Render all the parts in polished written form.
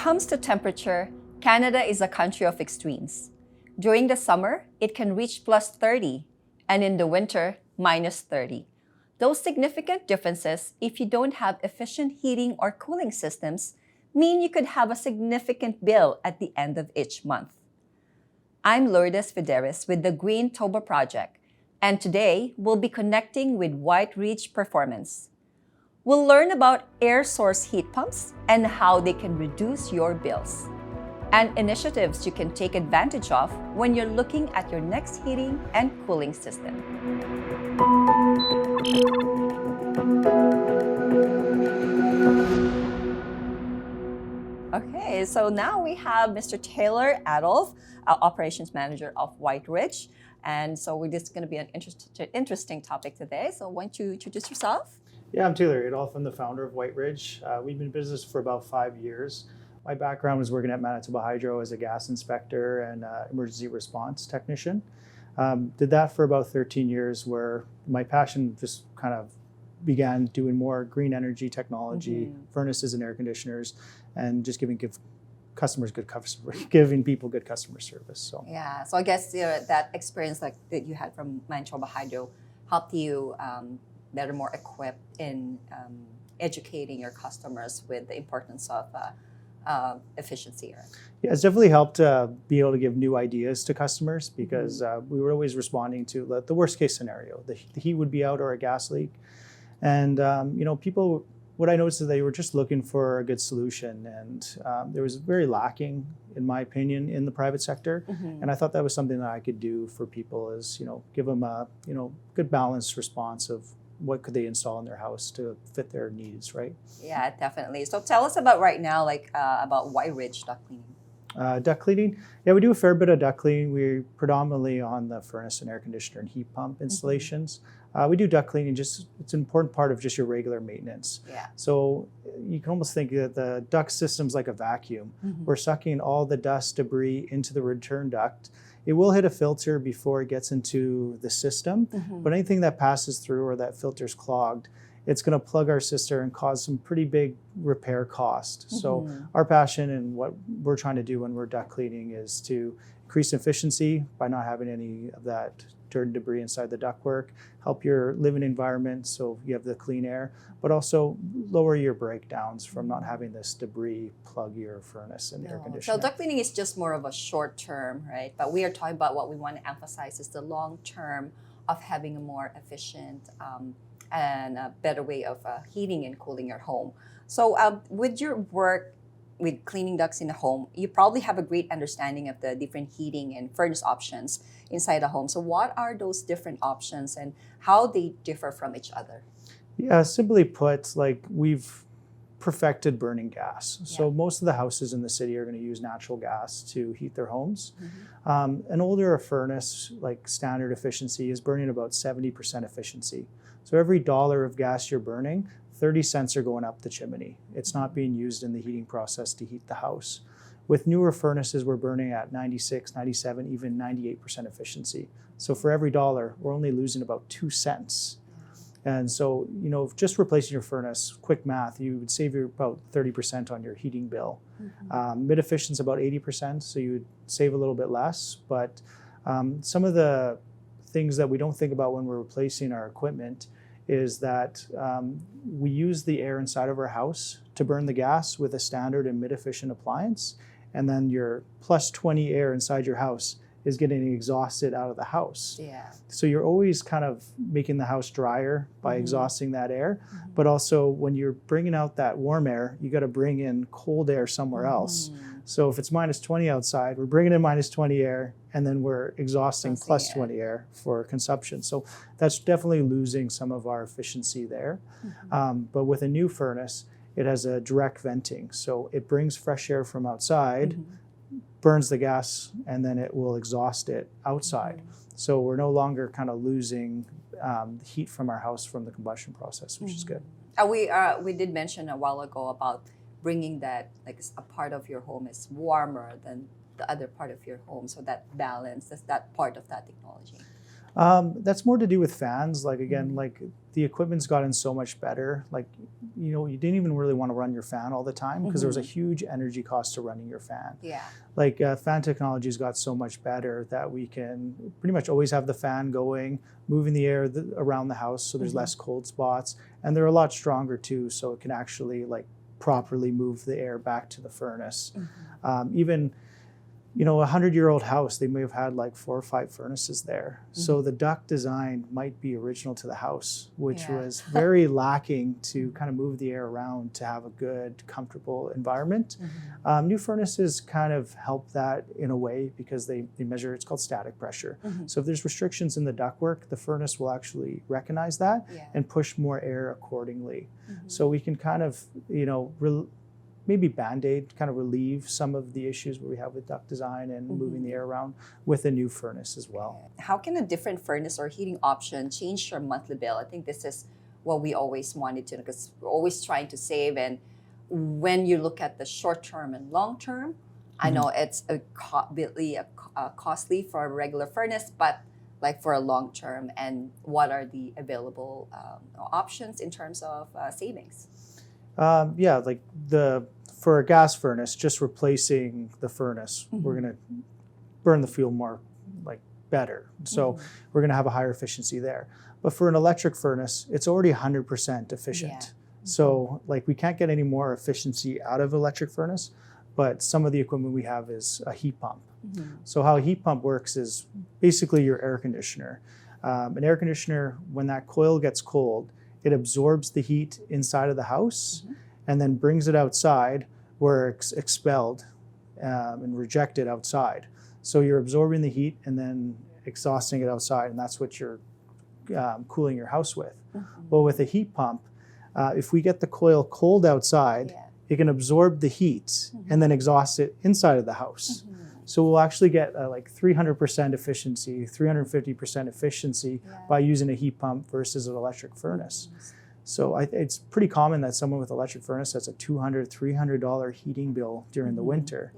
comes to temperature, Canada is a country of extremes. During the summer, it can reach plus 30, and in the winter, minus 30. Those significant differences, if you don't have efficient heating or cooling systems, mean you could have a significant bill at the end of each month. I'm Lourdes Fideris with the GreenToba project, and today we'll be connecting with Whyte Ridge Performance. We'll learn about air source heat pumps and how they can reduce your bills, and initiatives you can take advantage of when you're looking at your next heating and cooling system. Okay, so now we have Mr. Taylor Adolphe, Operations Manager of Whyte Ridge. And so this is going to be an interesting topic today. So why don't you introduce yourself? Yeah, I'm Taylor Adolphe. I'm the founder of Whyte Ridge. We've been in business for about 5 years. My background was working at Manitoba Hydro as a gas inspector and emergency response technician. Did that for about 13 years, where my passion just kind of began doing more green energy technology, furnaces and air conditioners, and just giving people good customer service. So yeah, so I guess that experience like that you had from Manitoba Hydro helped you better, more equipped in educating your customers with the importance of efficiency. Right? Yeah, it's definitely helped be able to give new ideas to customers, because we were always responding to the worst case scenario. The heat would be out or a gas leak. And people, what I noticed is they were just looking for a good solution, and there was very lacking, in my opinion, in the private sector. And I thought that was something that I could do for people, is give them a good balanced response of what could they install in their house to fit their needs, right? Yeah, definitely. So tell us about right now, about Whyte Ridge duct cleaning. Duct cleaning, yeah, we do a fair bit of duct cleaning. We're predominantly on the furnace and air conditioner and heat pump installations. We do duct cleaning, it's an important part of just your regular maintenance. Yeah. So you can almost think that the duct system's like a vacuum. We're sucking all the dust, debris into the return duct. It will hit a filter before it gets into the system, but anything that passes through or that filter's clogged, it's going to plug our system and cause some pretty big repair cost. So our passion and what we're trying to do when we're duct cleaning is to increase efficiency by not having any of that dirt and debris inside the ductwork, help your living environment so you have the clean air, but also lower your breakdowns from not having this debris plug your furnace and air conditioner. So duct cleaning is just more of a short term, right? But we are talking about what we want to emphasize is the long term of having a more efficient and a better way of heating and cooling your home. So with your work with cleaning ducts in the home, you probably have a great understanding of the different heating and furnace options inside the home. So what are those different options and how they differ from each other? Yeah, simply put, we've perfected burning gas. So most of the houses in the city are going to use natural gas to heat their homes. An older furnace, like standard efficiency, is burning about 70% efficiency. So every dollar of gas you're burning, 30 cents are going up the chimney. It's not being used in the heating process to heat the house. With newer furnaces, we're burning at 96, 97, even 98% efficiency. So for every dollar, we're only losing about 2 cents. And so, just replacing your furnace, quick math, you would save about 30% on your heating bill. Mid-efficiency is about 80%, so you would save a little bit less. But some of the things that we don't think about when we're replacing our equipment is that we use the air inside of our house to burn the gas with a standard and mid-efficient appliance, and then your plus 20 air inside your house is getting exhausted out of the house. Yeah. So you're always kind of making the house drier by exhausting that air, but also when you're bringing out that warm air, you got to bring in cold air somewhere else. So if it's minus 20 outside, we're bringing in minus 20 air, and then we're exhausting plus 20 air for consumption. So that's definitely losing some of our efficiency there. But with a new furnace, it has a direct venting. So it brings fresh air from outside, burns the gas, and then it will exhaust it outside. So we're no longer kind of losing heat from our house from the combustion process, which is good. We did mention a while ago about bringing that, a part of your home is warmer than the other part of your home, so that balance, that's that part of that technology. That's more to do with fans. the equipment's gotten so much better. Like, you know, you didn't even really want to run your fan all the time because there was a huge energy cost to running your fan. Yeah. Like fan technology's got so much better that we can pretty much always have the fan going, moving the air around the house so there's less cold spots. And they're a lot stronger too, so it can actually like properly move the air back to the furnace. Even, you know, 100-year-old house, they may have had like 4 or 5 furnaces there. So the duct design might be original to the house, which was very lacking to kind of move the air around to have a good, comfortable environment. New furnaces kind of help that in a way because they measure, it's called static pressure. So if there's restrictions in the ductwork, the furnace will actually recognize that and push more air accordingly. So we can kind of, you know, maybe Band-Aid, kind of relieve some of the issues we have with duct design and moving the air around with a new furnace as well. How can a different furnace or heating option change your monthly bill? I think this is what we always wanted to know because we're always trying to save. And when you look at the short term and long term, I know it's costly for a regular furnace, but like for a long term, and what are the available options in terms of savings? Yeah, like for a gas furnace, just replacing the furnace, we're going to burn the fuel more like better. So we're going to have a higher efficiency there. But for an electric furnace, it's already 100% efficient. So like we can't get any more efficiency out of electric furnace, but some of the equipment we have is a heat pump. So how a heat pump works is basically your air conditioner. An air conditioner, when that coil gets cold, it absorbs the heat inside of the house and then brings it outside where it's expelled and rejected outside. So you're absorbing the heat and then exhausting it outside, and that's what you're cooling your house with. Well, with a heat pump, if we get the coil cold outside, it can absorb the heat and then exhaust it inside of the house. So we'll actually get like 300% efficiency, 350% efficiency by using a heat pump versus an electric furnace. So it's pretty common that someone with electric furnace has a $200, $300 heating bill during the winter.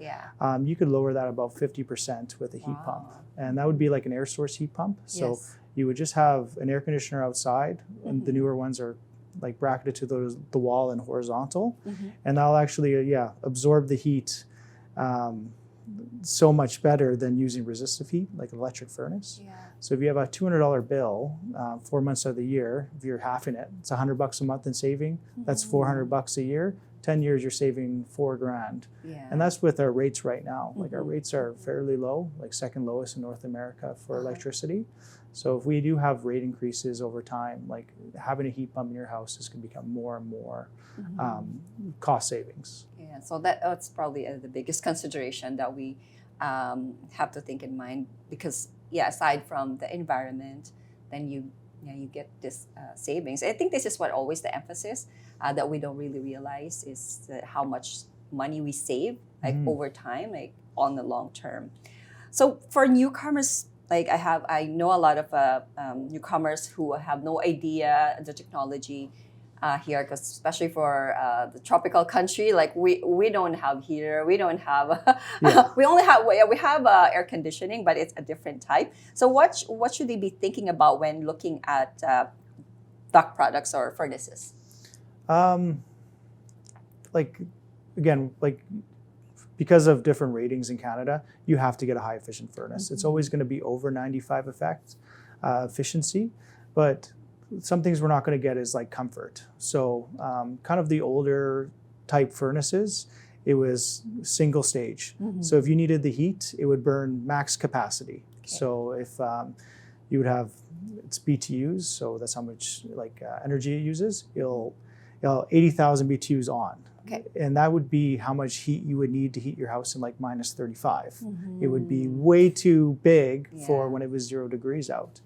You could lower that about 50% with a heat pump. And that would be like an air source heat pump. So you would just have an air conditioner outside, and the newer ones are like bracketed to the wall and horizontal. And that'll actually, absorb the heat so much better than using resistive heat like an electric furnace. So if you have a $200 bill, 4 months of the year, if you're halving it, it's $100 a month in saving. That's $400 a year. 10 years, you're saving $4,000. And that's with our rates right now. Like our rates are fairly low, like second lowest in North America for electricity. So if we do have rate increases over time, like having a heat pump in your house is going to become more and more cost savings. So that's probably the biggest consideration that we have to think in mind because, aside from the environment, then you get this savings. I think this is what always the emphasis that we don't really realize is how much money we save like over time, like on the long term. So for newcomers, like I know a lot of newcomers who have no idea the technology here, because especially for the tropical country, like we don't have heater, we don't have we have air conditioning, but it's a different type. So what should they be thinking about when looking at duct products or furnaces? Because of different ratings in Canada, you have to get a high efficient furnace. It's always going to be over 95 efficiency, but some things we're not going to get is like comfort. So kind of the older type furnaces, it was single stage. So if you needed the heat, it would burn max capacity. So if you would have, it's BTUs, so that's how much energy it uses. It'll 80,000 BTUs on. And that would be how much heat you would need to heat your house in like minus 35. It would be way too big for when it was 0 degrees out.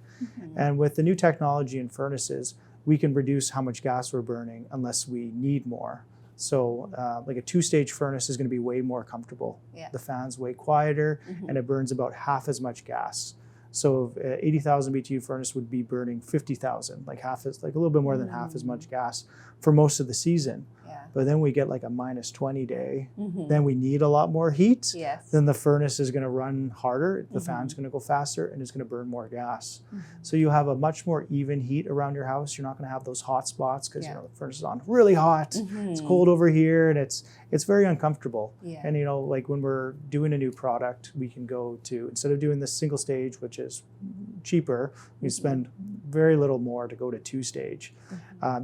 And with the new technology in furnaces, we can reduce how much gas we're burning unless we need more. So like a 2-stage furnace is going to be way more comfortable. The fan's way quieter and it burns about half as much gas. So 80,000 BTU furnace would be burning 50,000, like a little bit more than half as much gas for most of the season. Yeah. But then we get like a minus 20 day, then we need a lot more heat. Yes. Then the furnace is going to run harder, the fan's going to go faster, and it's going to burn more gas. So you have a much more even heat around your house. You're not going to have those hot spots because you know the furnace is on really hot. It's cold over here, and it's very uncomfortable. Yeah. And you know, like when we're doing a new product, we can go to, instead of doing the single stage, which is cheaper, we spend very little more to go to 2-stage.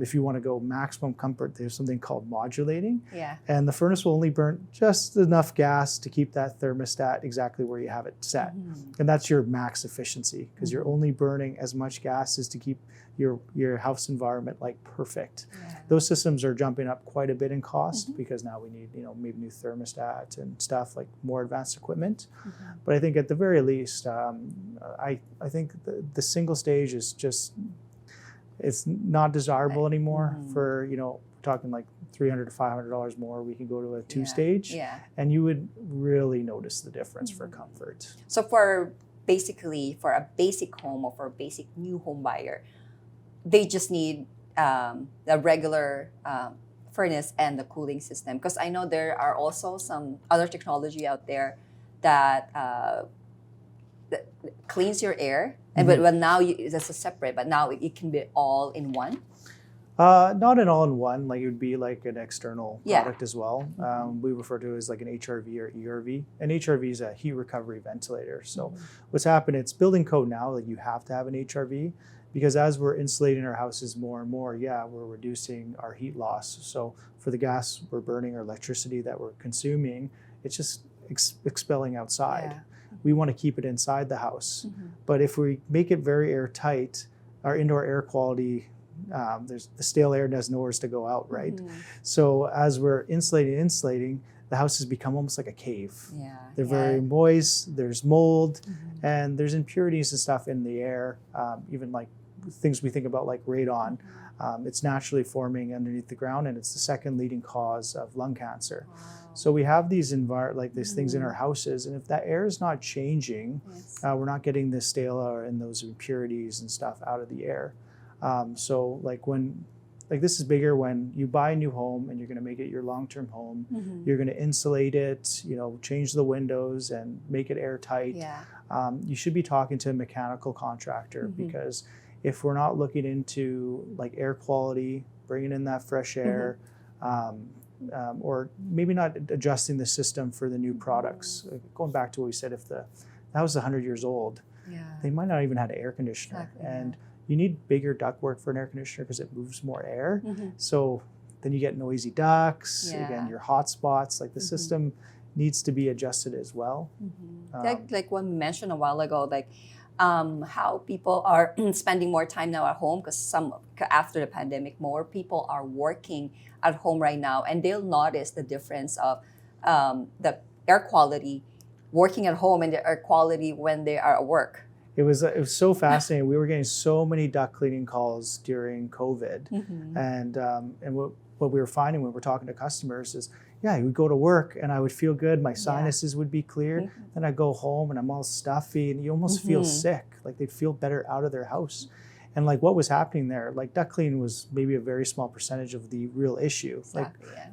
If you want to go maximum comfort, there's something called modulating. Yeah. And the furnace will only burn just enough gas to keep that thermostat exactly where you have it set. And that's your max efficiency, because you're only burning as much gas as to keep your house environment like perfect. Yeah. Those systems are jumping up quite a bit in cost because now we need, you know, maybe new thermostats and stuff, like more advanced equipment. But I think at the very least, I think the single stage is just, it's not desirable anymore. For, you know, talking like $300 to $500 more, we can go to a 2-stage, and you would really notice the difference for comfort. So for basically for a basic home or for a basic new home buyer, they just need the regular furnace and the cooling system, because I know there are also some other technology out there that cleans your air, and but now that's a separate, but now it can be all in one. Not an all-in-one, like it would be like an external product as well. We refer to it as like an HRV or ERV. And HRV is a heat recovery ventilator. So what's happened, it's building code now that you have to have an HRV, because as we're insulating our houses more and more, we're reducing our heat loss. So for the gas we're burning or electricity that we're consuming, it's just expelling outside. We want to keep it inside the house. But if we make it very airtight, our indoor air quality, there's the stale air has nowhere to go out, right? So as we're insulating, the houses become almost like a cave. They're very moist, there's mold, and there's impurities and stuff in the air, even like things we think about like radon. It's naturally forming underneath the ground, and it's the second leading cause of lung cancer. So we have these these things in our houses, and if that air is not changing, we're not getting the stale air and those impurities and stuff out of the air. So this is bigger when you buy a new home and you're going to make it your long-term home. You're going to insulate it, you know, change the windows and make it airtight. You should be talking to a mechanical contractor, because if we're not looking into like air quality, bringing in that fresh air, or maybe not adjusting the system for the new products. Going back to what we said, if the house is 100 years old, they might not even have an air conditioner. And you need bigger ductwork for an air conditioner because it moves more air. So then you get noisy ducts, again, your hot spots, like the system needs to be adjusted as well. Like one mentioned a while ago, like how people are spending more time now at home, because after the pandemic, more people are working at home right now, and they'll notice the difference of the air quality working at home and the air quality when they are at work. It was so fascinating. We were getting so many duct cleaning calls during COVID, and what we were finding when we're talking to customers is, you would go to work and I would feel good, my sinuses would be clear, then I go home and I'm all stuffy, and you almost feel sick, like they'd feel better out of their house. And like what was happening there, like duct cleaning was maybe a very small percentage of the real issue.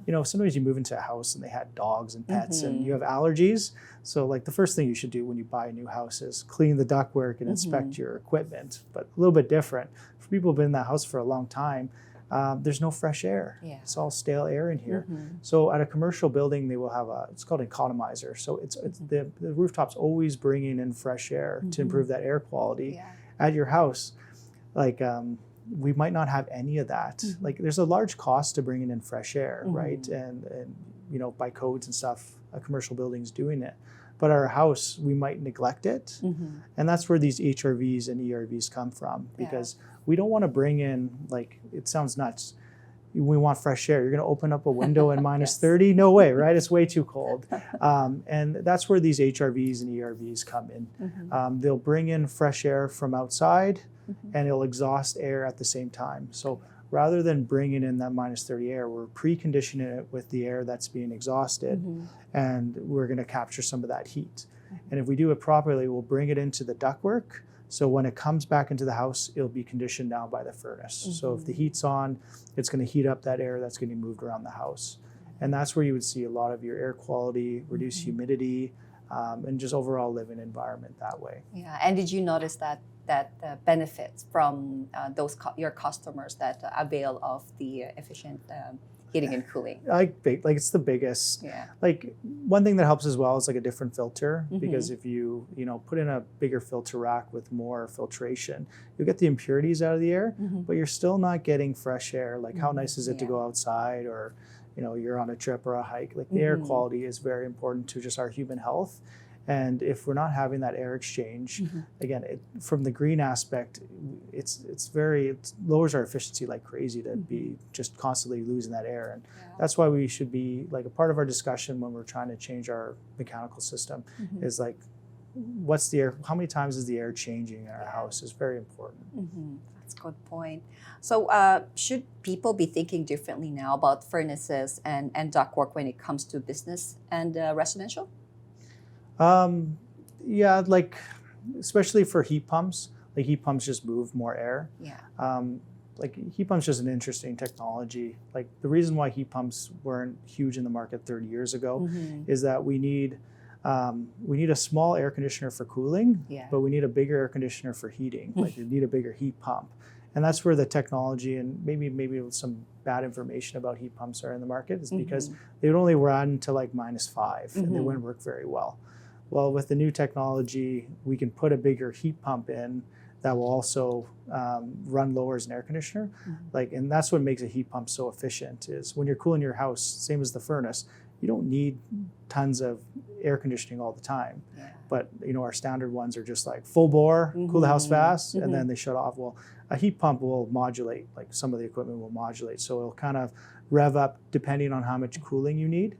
You know, sometimes you move into a house and they had dogs and pets and you have allergies. So like the first thing you should do when you buy a new house is clean the ductwork and inspect your equipment. But a little bit different. For people who've been in that house for a long time, there's no fresh air. It's all stale air in here. So at a commercial building, they will have it's called an economizer. So it's the rooftop's always bringing in fresh air to improve that air quality. At your house, like we might not have any of that. Like there's a large cost to bringing in fresh air, right? And you know, by codes and stuff, a commercial building's doing it. But our house, we might neglect it. And that's where these HRVs and ERVs come from, because we don't want to bring in, like, it sounds nuts, we want fresh air. You're going to open up a window in minus 30? No way, right? It's way too cold. And that's where these HRVs and ERVs come in. They'll bring in fresh air from outside, and it'll exhaust air at the same time. So rather than bringing in that minus 30 air, we're preconditioning it with the air that's being exhausted, and we're going to capture some of that heat. And if we do it properly, we'll bring it into the ductwork. So when it comes back into the house, it'll be conditioned now by the furnace. So if the heat's on, it's going to heat up that air that's getting moved around the house. And that's where you would see a lot of your air quality, reduce humidity, and just overall living environment that way. Yeah, and did you notice that benefits from your customers that avail of the efficient heating and cooling? Like it's the biggest. Yeah. Like one thing that helps as well is like a different filter, because if you put in a bigger filter rack with more filtration, you'll get the impurities out of the air, but you're still not getting fresh air. Like how nice is it to go outside, or you're on a trip or a hike? Like the air quality is very important to just our human health. And if we're not having that air exchange, again, from the green aspect, it lowers our efficiency like crazy to be just constantly losing that air. And that's why we should be, like, a part of our discussion when we're trying to change our mechanical system is like, what's the air, how many times is the air changing in our house is very important. That's a good point. So should people be thinking differently now about furnaces and ductwork when it comes to business and residential? Yeah, like especially for heat pumps, like heat pumps just move more air. Yeah. Like heat pumps is an interesting technology. Like the reason why heat pumps weren't huge in the market 30 years ago is that we need a small air conditioner for cooling, but we need a bigger air conditioner for heating. Like you need a bigger heat pump. And that's where the technology and maybe some bad information about heat pumps are in the market, is because they would only run to like -5 and they wouldn't work very well. Well, with the new technology, we can put a bigger heat pump in that will also run lower as an air conditioner. And that's what makes a heat pump so efficient, is when you're cooling your house, same as the furnace, you don't need tons of air conditioning all the time. But our standard ones are just like full bore, cool the house fast, and then they shut off. Well, a heat pump will modulate, like some of the equipment will modulate. So it'll kind of rev up depending on how much cooling you need.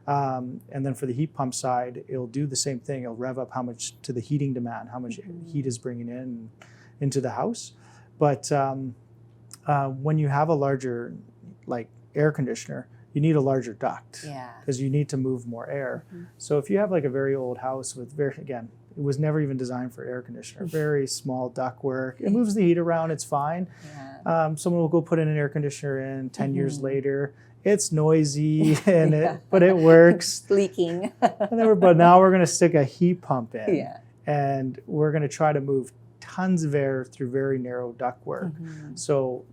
And then for the heat pump side, it'll do the same thing. It'll rev up how much to the heating demand, how much heat is bringing into the house. But when you have a larger air conditioner, you need a larger duct, because you need to move more air. So if you have like a very old house with it was never even designed for air conditioner, very small ductwork, it moves the heat around, it's fine. Someone will go put in an air conditioner in 10 years later, it's noisy, but it works. Leaking. But now we're going to stick a heat pump in, and we're going to try to move tons of air through very narrow ductwork. So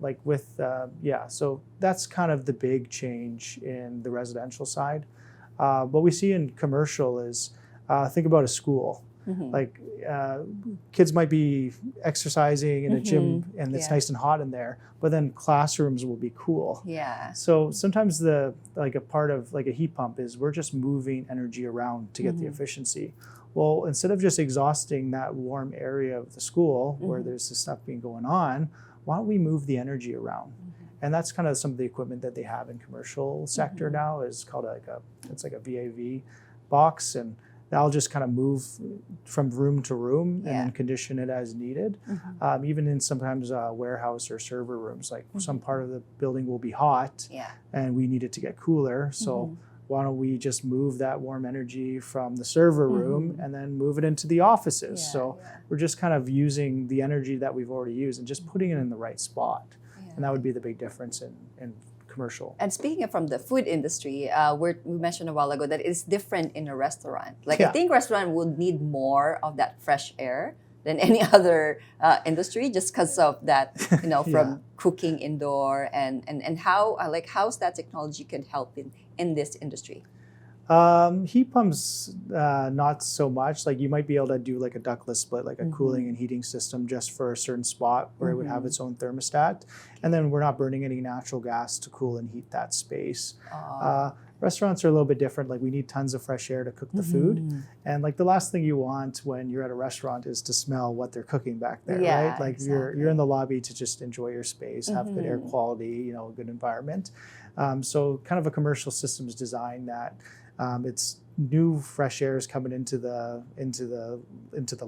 so that's kind of the big change in the residential side. What we see in commercial is, think about a school. Kids might be exercising in a gym and it's nice and hot in there, but then classrooms will be cool. So sometimes a part of like a heat pump is we're just moving energy around to get the efficiency. Well, instead of just exhausting that warm area of the school where there's this stuff being going on, why don't we move the energy around? And that's kind of some of the equipment that they have in commercial sector now, is called it's like a VAV box, and that'll just kind of move from room to room and then condition it as needed. Even in sometimes warehouse or server rooms, like some part of the building will be hot and we need it to get cooler. So why don't we just move that warm energy from the server room and then move it into the offices? So we're just kind of using the energy that we've already used and just putting it in the right spot. And that would be the big difference in commercial. And speaking of from the food industry, we mentioned a while ago that it's different in a restaurant. I think restaurant would need more of that fresh air than any other industry, just because of that, from cooking indoor and how's that technology can help in this industry. Heat pumps, not so much. Like you might be able to do like a ductless split, like a cooling and heating system just for a certain spot where it would have its own thermostat. And then we're not burning any natural gas to cool and heat that space. Restaurants are a little bit different. Like we need tons of fresh air to cook the food. And like the last thing you want when you're at a restaurant is to smell what they're cooking back there, right? Like you're in the lobby to just enjoy your space, have good air quality, a good environment. So kind of a commercial systems design that it's new fresh air is coming into the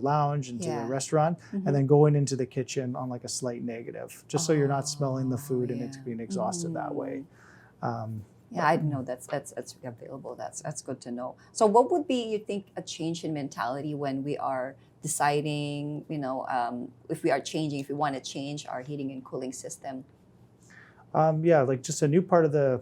lounge, into the restaurant, and then going into the kitchen on like a slight negative, just so you're not smelling the food and it's being exhausted that way. Yeah, I didn't know that's available. That's good to know. So, what would be, you think, a change in mentality when we are deciding, if we are changing, if we want to change our heating and cooling system? Yeah, like just a new part of the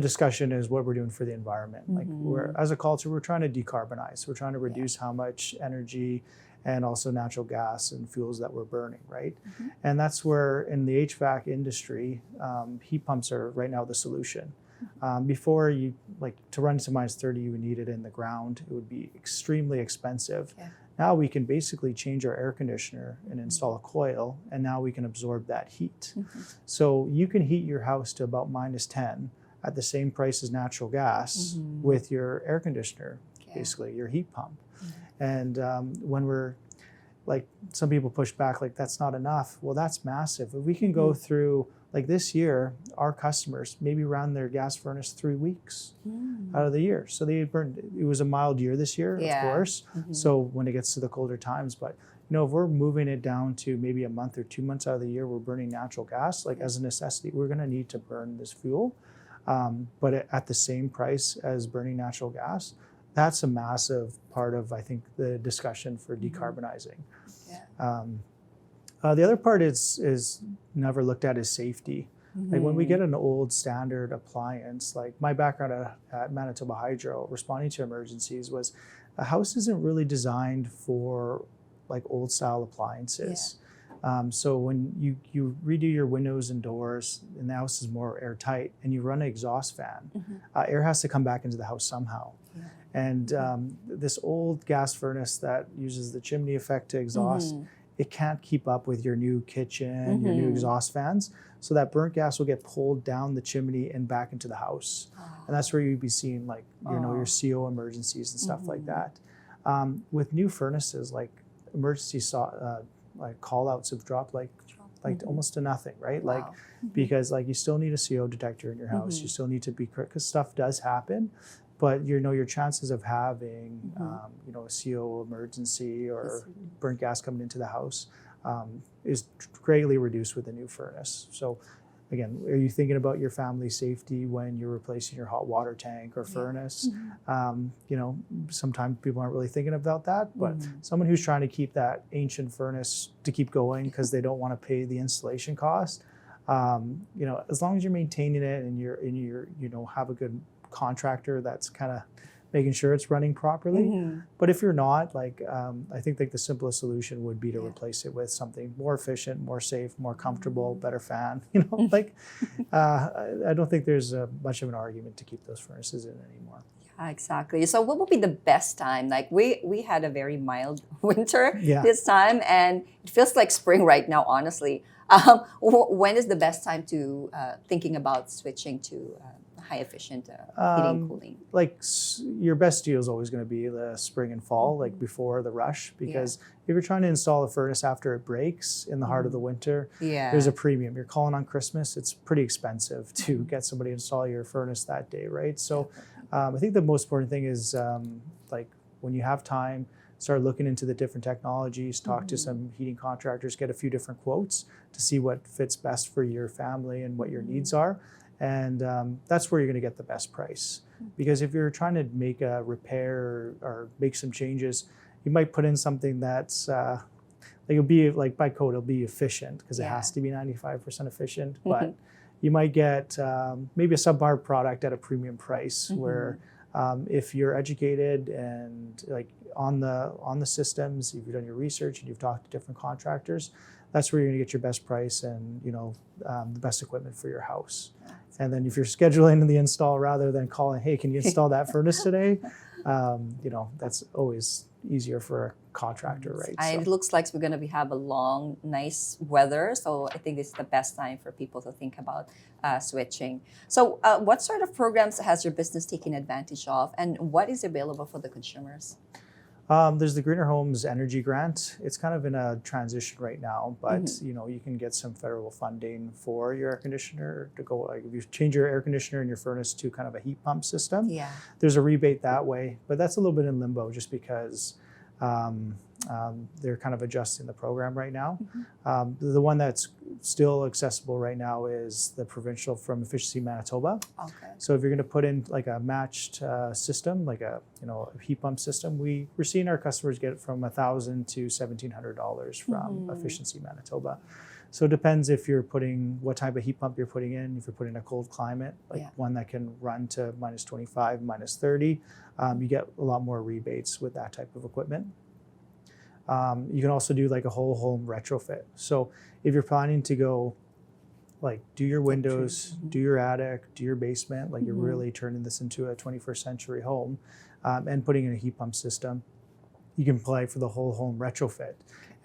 discussion is what we're doing for the environment. Like we're, as a culture, we're trying to decarbonize. We're trying to reduce how much energy and also natural gas and fuels that we're burning, right? And that's where in the HVAC industry, heat pumps are right now the solution. Before, you like to run to -30, you would need it in the ground. It would be extremely expensive. Yeah. Now we can basically change our air conditioner and install a coil, and now we can absorb that heat. So you can heat your house to about -10 at the same price as natural gas with your air conditioner, basically your heat pump. And when we're like, some people push back, like that's not enough. Well, that's massive. If we can go through, like this year, our customers maybe ran their gas furnace 3 weeks out of the year. So they burned, it was a mild year this year, of course. So when it gets to the colder times, but if we're moving it down to maybe a month or 2 months out of the year, we're burning natural gas, like as a necessity, we're gonna need to burn this fuel. But at the same price as burning natural gas, that's a massive part of, I think, the discussion for decarbonizing. The other part is never looked at is safety. Like when we get an old standard appliance, like my background at Manitoba Hydro, responding to emergencies, was a house isn't really designed for like old style appliances. So when you redo your windows and doors and the house is more airtight and you run an exhaust fan, air has to come back into the house somehow. And this old gas furnace that uses the chimney effect to exhaust, it can't keep up with your new kitchen, your new exhaust fans. So that burnt gas will get pulled down the chimney and back into the house. And that's where you'd be seeing like, your CO emergencies and stuff like that. With new furnaces, like emergency like call outs have dropped like almost to nothing, right? Like, because like you still need a CO detector in your house. You still need to be correct because stuff does happen. But your chances of having a CO emergency or burnt gas coming into the house is greatly reduced with a new furnace. So again, are you thinking about your family's safety when you're replacing your hot water tank or furnace? Sometimes people aren't really thinking about that, but someone who's trying to keep that ancient furnace to keep going because they don't want to pay the installation cost, as long as you're maintaining it and you're have a good contractor that's kind of making sure it's running properly. But if you're not, like I think like the simplest solution would be to replace it with something more efficient, more safe, more comfortable, better fan. I don't think there's much of an argument to keep those furnaces in anymore. Yeah, exactly. So what would be the best time? Like we had a very mild winter this time, and it feels like spring right now, honestly. When is the best time to thinking about switching to high efficient heating and cooling? Like your best deal is always going to be the spring and fall, like before the rush, because if you're trying to install a furnace after it breaks in the heart of the winter, there's a premium. You're calling on Christmas, it's pretty expensive to get somebody to install your furnace that day, right? So I think the most important thing is like when you have time, start looking into the different technologies, talk to some heating contractors, get a few different quotes to see what fits best for your family and what your needs are. And that's where you're going to get the best price. Because if you're trying to make a repair or make some changes, you might put in something that's it'll be like by code, it'll be efficient because it has to be 95% efficient. But you might get maybe a subpar product at a premium price where if you're educated and like on the systems, if you've done your research and you've talked to different contractors, that's where you're going to get your best price and the best equipment for your house. And then if you're scheduling the install rather than calling, hey, can you install that furnace today? That's always easier for a contractor, right? It looks like we're going to have a long, nice weather. So I think this is the best time for people to think about switching. So what sort of programs has your business taken advantage of, and what is available for the consumers? There's the Greener Homes Energy Grant. It's kind of in a transition right now, but you can get some federal funding for your air conditioner to go. Like if you change your air conditioner and your furnace to kind of a heat pump system, there's a rebate that way. But that's a little bit in limbo just because they're kind of adjusting the program right now. The one that's still accessible right now is the provincial from Efficiency Manitoba. Okay. So if you're going to put in like a matched system, like a heat pump system, we're seeing our customers get from $1,000 to $1,700 from Efficiency Manitoba. So it depends if you're putting what type of heat pump you're putting in. If you're putting a cold climate, like one that can run to minus 25, minus 30, you get a lot more rebates with that type of equipment. You can also do like a whole home retrofit. So if you're planning to go like do your windows, do your attic, do your basement, like you're really turning this into a 21st century home, and putting in a heat pump system, you can apply for the whole home retrofit.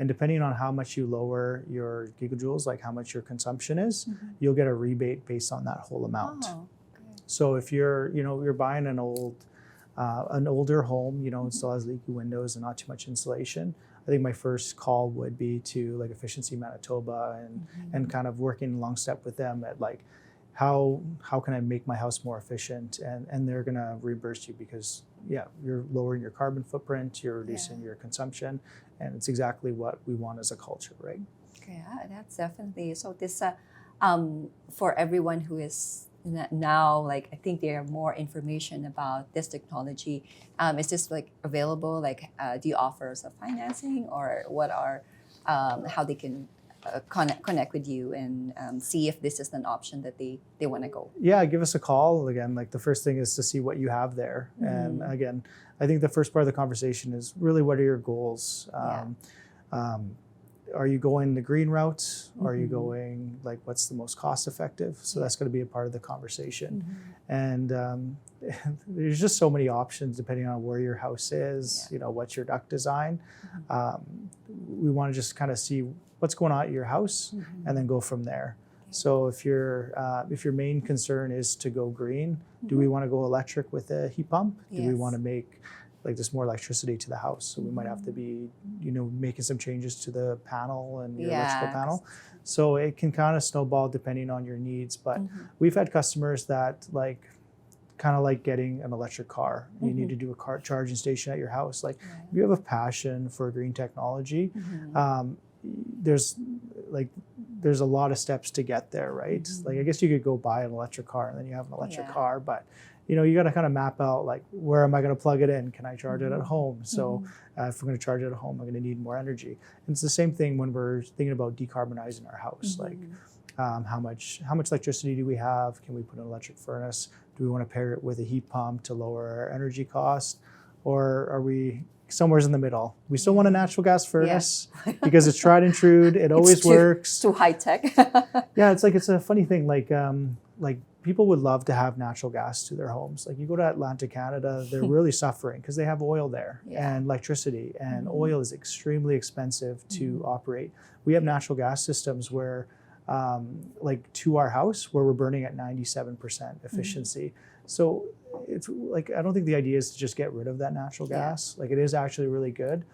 And depending on how much you lower your gigajoules, like how much your consumption is, you'll get a rebate based on that whole amount. Oh, okay. So if you're buying an older home, it still has leaky windows and not too much insulation, I think my first call would be to like Efficiency Manitoba and kind of working lockstep with them at like how can I make my house more efficient, and they're gonna reimburse you because you're lowering your carbon footprint, you're reducing your consumption, and it's exactly what we want as a culture, right? Okay, that's definitely so. This for everyone who is now, like I think there are more information about this technology. Is this like available? Like, do you offer some financing, or what are how they can connect with you and see if this is an option that they want to go? Yeah, give us a call. Again, like the first thing is to see what you have there. And again, I think the first part of the conversation is really what are your goals? Are you going the green route? Are you going like what's the most cost effective? So that's going to be a part of the conversation. And there's just so many options depending on where your house is, what's your duct design. We want to just kind of see what's going on at your house and then go from there. So if your main concern is to go green, do we want to go electric with a heat pump? Do we want to make like there's more electricity to the house? So we might have to be, making some changes to the panel and your electrical panel. So it can kind of snowball depending on your needs. But we've had customers that kind of like getting an electric car. You need to do a car charging station at your house. Like if you have a passion for green technology, there's a lot of steps to get there, right? Like I guess you could go buy an electric car and then you have an electric car, but you got to kind of map out like where am I going to plug it in? Can I charge it at home? So if we're going to charge it at home, I'm going to need more energy. And it's the same thing when we're thinking about decarbonizing our house. Like how much electricity do we have? Can we put an electric furnace? Do we want to pair it with a heat pump to lower our energy cost? Or are we somewhere in the middle? We still want a natural gas furnace because it's tried and true. It always works. It's too high tech. It's a funny thing. Like people would love to have natural gas to their homes. Like you go to Atlantic Canada, they're really suffering because they have oil there and electricity, and oil is extremely expensive to operate. We have natural gas systems where, like to our house, where we're burning at 97% efficiency. So it's like, I don't think the idea is to just get rid of that natural gas. Like it is actually really good,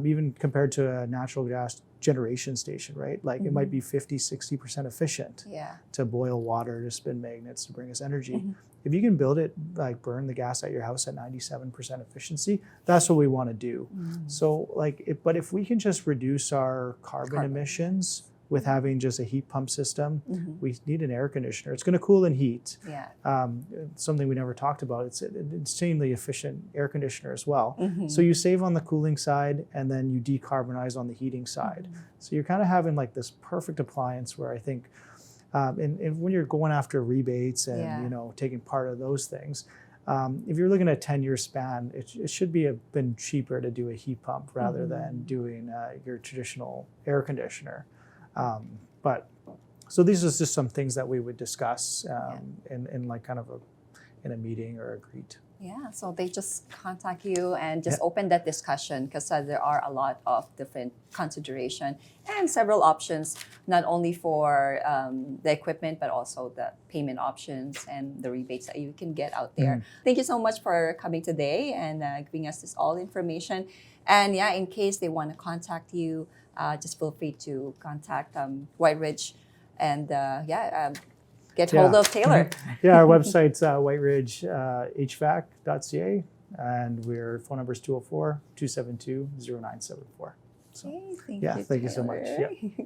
even compared to a natural gas generation station, right? Like it might be 50, 60% efficient to boil water, to spin magnets, to bring us energy. If you can build it, like burn the gas at your house at 97% efficiency, that's what we want to do. So but if we can just reduce our carbon emissions with having just a heat pump system, we need an air conditioner. It's going to cool and heat. Something we never talked about. It's an insanely efficient air conditioner as well. So you save on the cooling side and then you decarbonize on the heating side. So you're kind of having like this perfect appliance where I think, and when you're going after rebates and taking part of those things, if you're looking at a 10-year span, it should be been cheaper to do a heat pump rather than doing your traditional air conditioner. But so these are just some things that we would discuss in like kind of in a meeting or a greet. Yeah, so they just contact you and just open that discussion because there are a lot of different consideration and several options, not only for the equipment, but also the payment options and the rebates that you can get out there. Thank you so much for coming today and giving us this all information. And in case they want to contact you, just feel free to contact Whyte Ridge and get hold of Taylor. Our website's whiteridgehvac.ca. and our phone number is 204-272-0974. So, Okay, thank you so much. Taylor. Yeah.